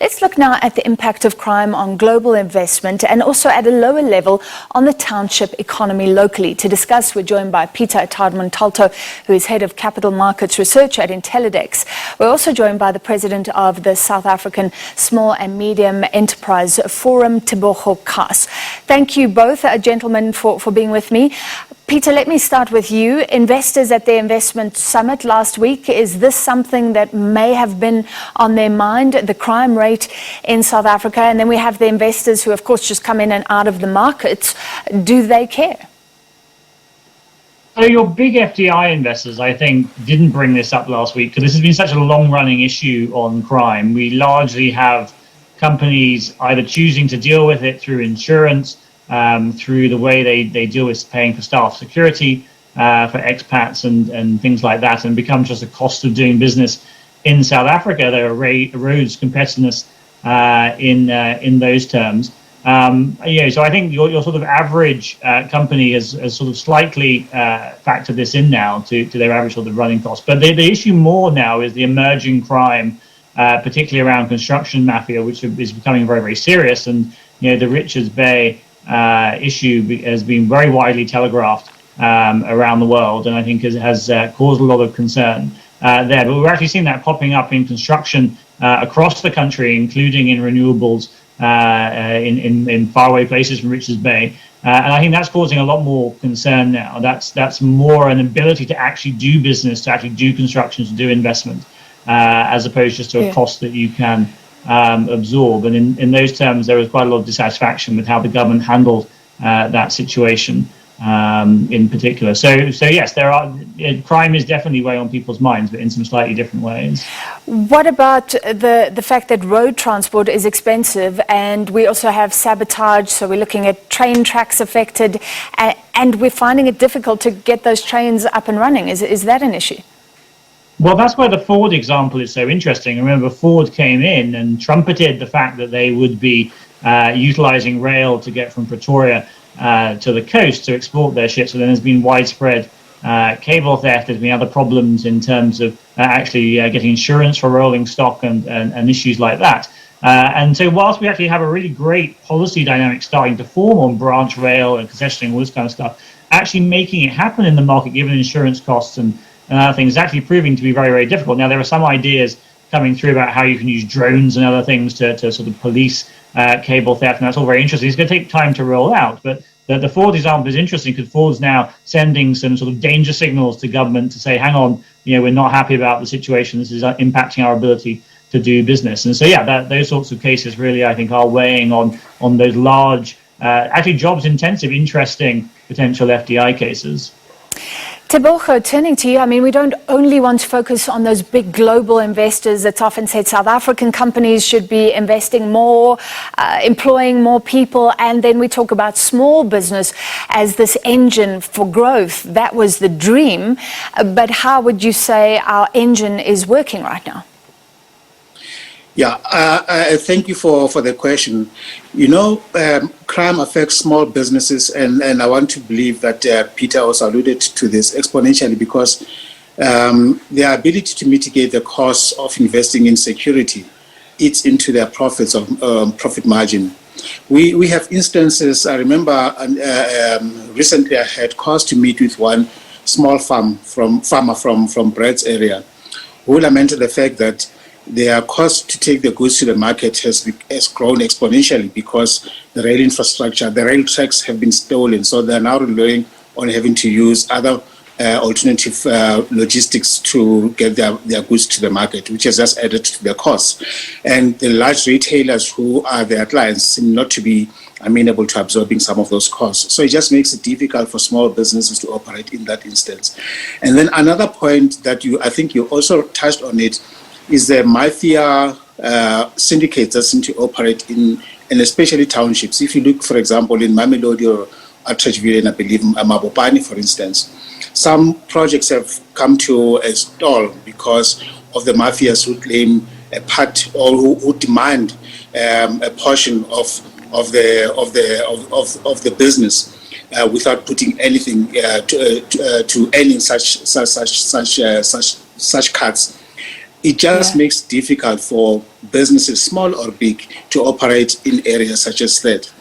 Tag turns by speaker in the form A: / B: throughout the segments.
A: Let's look now at the impact of crime on global investment and also at a lower level on the township economy locally. To discuss, we're joined by Peter Attard Montalt, who is Head of Capital Markets Research at Intellidex. We're also joined by the President of the South African Small and Medium Enterprise Forum, Tebogo Khaas. Thank you both, gentlemen, for being with me. Peter, let me start with you. Investors at the investment summit last week, is this something that may have been on their mind, the crime rate in South Africa? And then we have the investors who, of course, just come in and out of the markets. Do they care?
B: So your big FDI investors, I think, didn't bring this up last week because this has been such a long-running issue on crime. We largely have companies either choosing to deal with it through insurance, through the way they deal with paying for staff security, for expats and things like that, and becomes just a cost of doing business in South Africa. There erodes competitiveness in those terms. So I think your sort of average company has sort of slightly factored this in now to their average sort of running costs. But the issue more now is the emerging crime, particularly around construction mafia, which is becoming very, very serious. And the Richards Bay issue has been very widely telegraphed around the world, and I think has caused a lot of concern there. But we're actually seeing that popping up in construction across the country, including in renewables in faraway places from Richards Bay. And I think that's causing a lot more concern now. That's more an ability to actually do business, to actually do construction, to do investment, as opposed just to a cost that you can absorb. And in those terms, there was quite a lot of dissatisfaction with how the government handled that situation in particular. So yes, crime is definitely weighing on people's minds, but in some slightly different ways.
A: What about the fact that road transport is expensive, and we also have sabotage, so we're looking at train tracks affected, and we're finding it difficult to get those trains up and running. Is that an issue?
B: Well, that's where the Ford example is so interesting. Remember, Ford came in and trumpeted the fact that they would be utilizing rail to get from Pretoria to the coast to export their ships. So then there's been widespread cable theft. There's been other problems in terms of actually getting insurance for rolling stock and issues like that. And so whilst we actually have a really great policy dynamic starting to form on branch rail and concessioning, all this kind of stuff, actually making it happen in the market, given insurance costs and other things, is actually proving to be very, very difficult. Now, there are some ideas coming through about how you can use drones and other things to sort of police cable theft, and that's all very interesting. It's going to take time to roll out, but the Ford example is interesting because Ford's now sending some sort of danger signals to government to say, hang on, we're not happy about the situation. This is impacting our ability to do business. And so, those sorts of cases really, I think, are weighing on those large, actually jobs-intensive, interesting potential FDI cases.
A: Tebogo, turning to you, I mean, we don't only want to focus on those big global investors. It's often said South African companies should be investing more, employing more people, and then we talk about small business as this engine for growth. That was the dream, but how would you say our engine is working right now?
C: Yeah, thank you for the question. Crime affects small businesses, and I want to believe that Peter also alluded to this exponentially because their ability to mitigate the costs of investing in security eats into their profits of profit margin. We have instances. I remember recently I had cause to meet with one small farmer from Brett's area, who lamented the fact that their cost to take the goods to the market has grown exponentially because the rail infrastructure, the rail tracks have been stolen. So they're now relying on having to use other alternative logistics to get their goods to the market, which has just added to their costs. And the large retailers who are their clients seem not to be amenable to absorbing some of those costs. So it just makes it difficult for small businesses to operate in that instance. And then another point that I think you also touched on it, is the mafia syndicates that seem to operate in especially townships. If you look, for example, in Mamelodi or Atteridgeville, and I believe Mabopane, for instance, some projects have come to a stall because of the mafias who claim a part or who demand a portion of the business without putting anything to any such cuts. It just makes it difficult for businesses, small or big, to operate in areas such as that.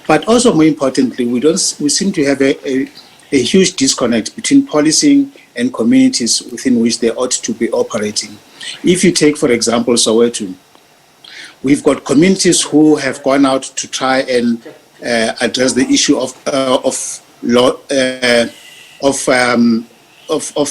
C: But also, more importantly, we seem to have a huge disconnect between policing and communities within which they ought to be operating. If you take, for example, Soweto, we've got communities who have gone out to try and address the issue of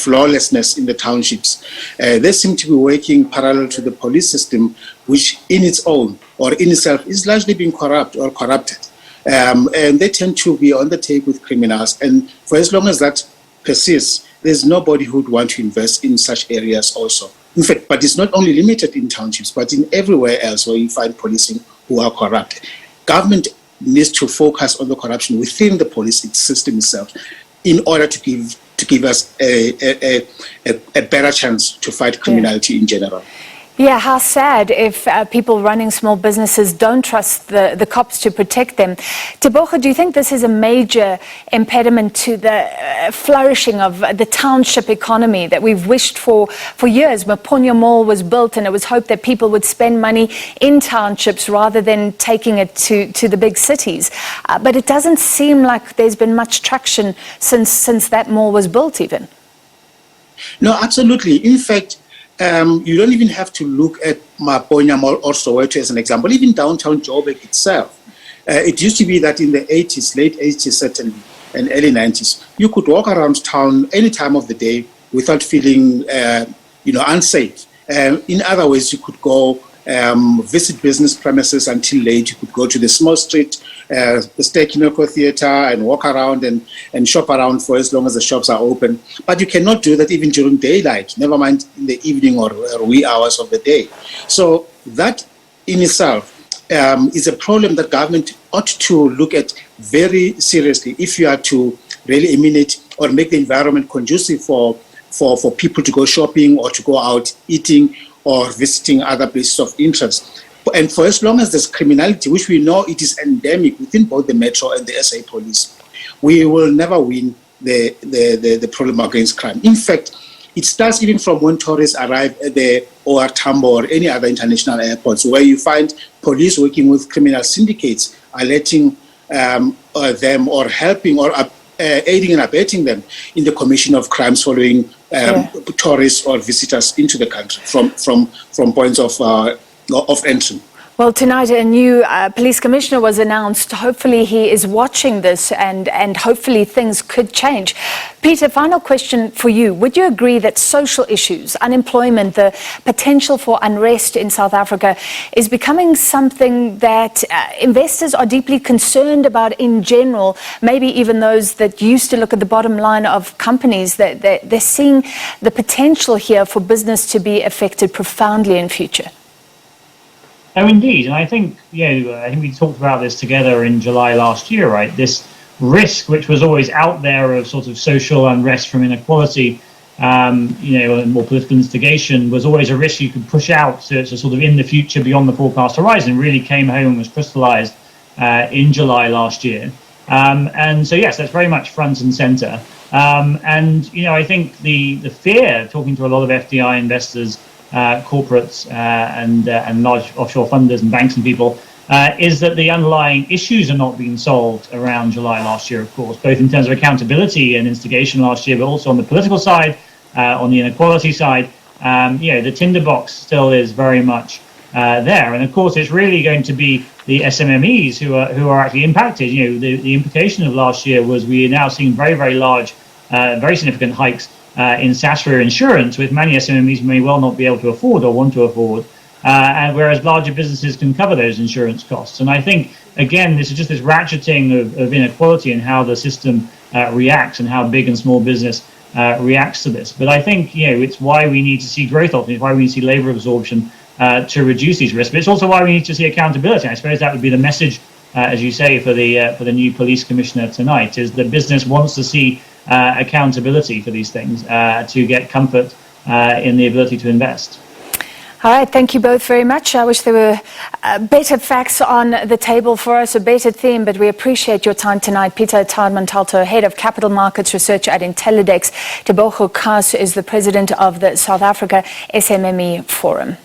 C: lawlessness in the townships. They seem to be working parallel to the police system, which in its own or in itself is largely being corrupted. And they tend to be on the take with criminals. And for as long as that persists, there's nobody who would want to invest in such areas also. In fact, but it's not only limited in townships, but in everywhere else where you find policing who are corrupt. Government needs to focus on the corruption within the police system itself in order to give us a better chance to fight criminality in general.
A: Yeah, how sad if people running small businesses don't trust the cops to protect them. Tebogo, do you think this is a major impediment to the flourishing of the township economy that we've wished for years? Maponya Mall was built and it was hoped that people would spend money in townships rather than taking it to the big cities. But it doesn't seem like there's been much traction since that mall was built even.
C: No, absolutely. In fact, you don't even have to look at Maponya Mall or Soweto as an example. Even downtown Joburg itself. It used to be that in the 80s, late 80s certainly, and early 90s, you could walk around town any time of the day without feeling, unsafe. In other ways, you could go visit business premises until late. You could go to the small street, the Stekinoko Theatre, and walk around and shop around for as long as the shops are open. But you cannot do that even during daylight, never mind in the evening or wee hours of the day. So that in itself is a problem that government ought to look at very seriously if you are to really eliminate or make the environment conducive for people to go shopping or to go out eating or visiting other places of interest. And for as long as there's criminality, which we know it is endemic within both the Metro and the SA police, we will never win the problem against crime. In fact, it starts even from when tourists arrive at the OR Tambo or any other international airports, where you find police working with criminal syndicates, alerting them or helping or aiding and abetting them in the commission of crimes following tourists or visitors into the country from points of entry.
A: Well, tonight a new police commissioner was announced. Hopefully he is watching this and hopefully things could change. Peter, final question for you. Would you agree that social issues, unemployment, the potential for unrest in South Africa is becoming something that investors are deeply concerned about in general, maybe even those that used to look at the bottom line of companies, that they're seeing the potential here for business to be affected profoundly in future?
B: Oh, indeed. And I think we talked about this together in July last year, right? This risk, which was always out there of sort of social unrest from inequality, and more political instigation, was always a risk you could push out to sort of in the future beyond the forecast horizon, really came home and was crystallized in July last year. And so, yes, that's very much front and center. I think the fear, talking to a lot of FDI investors, corporates and large offshore funders and banks and people, is that the underlying issues are not being solved around July last year, of course, both in terms of accountability and instigation last year, but also on the political side, on the inequality side. The tinderbox still is very much there. And of course, it's really going to be the SMMEs who are actually impacted. The implication of last year was we are now seeing very, very large, very significant hikes in SASRA insurance, with many SMMEs may well not be able to afford or want to afford, and whereas larger businesses can cover those insurance costs. And I think, again, this is just this ratcheting of inequality and how the system reacts and how big and small business reacts to this. But I think, it's why we need to see growth opportunities, why we need to see labour absorption to reduce these risks. But it's also why we need to see accountability. I suppose that would be the message, as you say, for the new police commissioner tonight, is that business wants to see accountability for these things to get comfort in the ability to invest.
A: All right, thank you both very much. I wish there were better facts on the table for us, a better theme, but we appreciate your time tonight. Peter Attard Montalt, Head of Capital Markets Research at Intellidex. Tebogo Khaas is the President of the South Africa SMME Forum.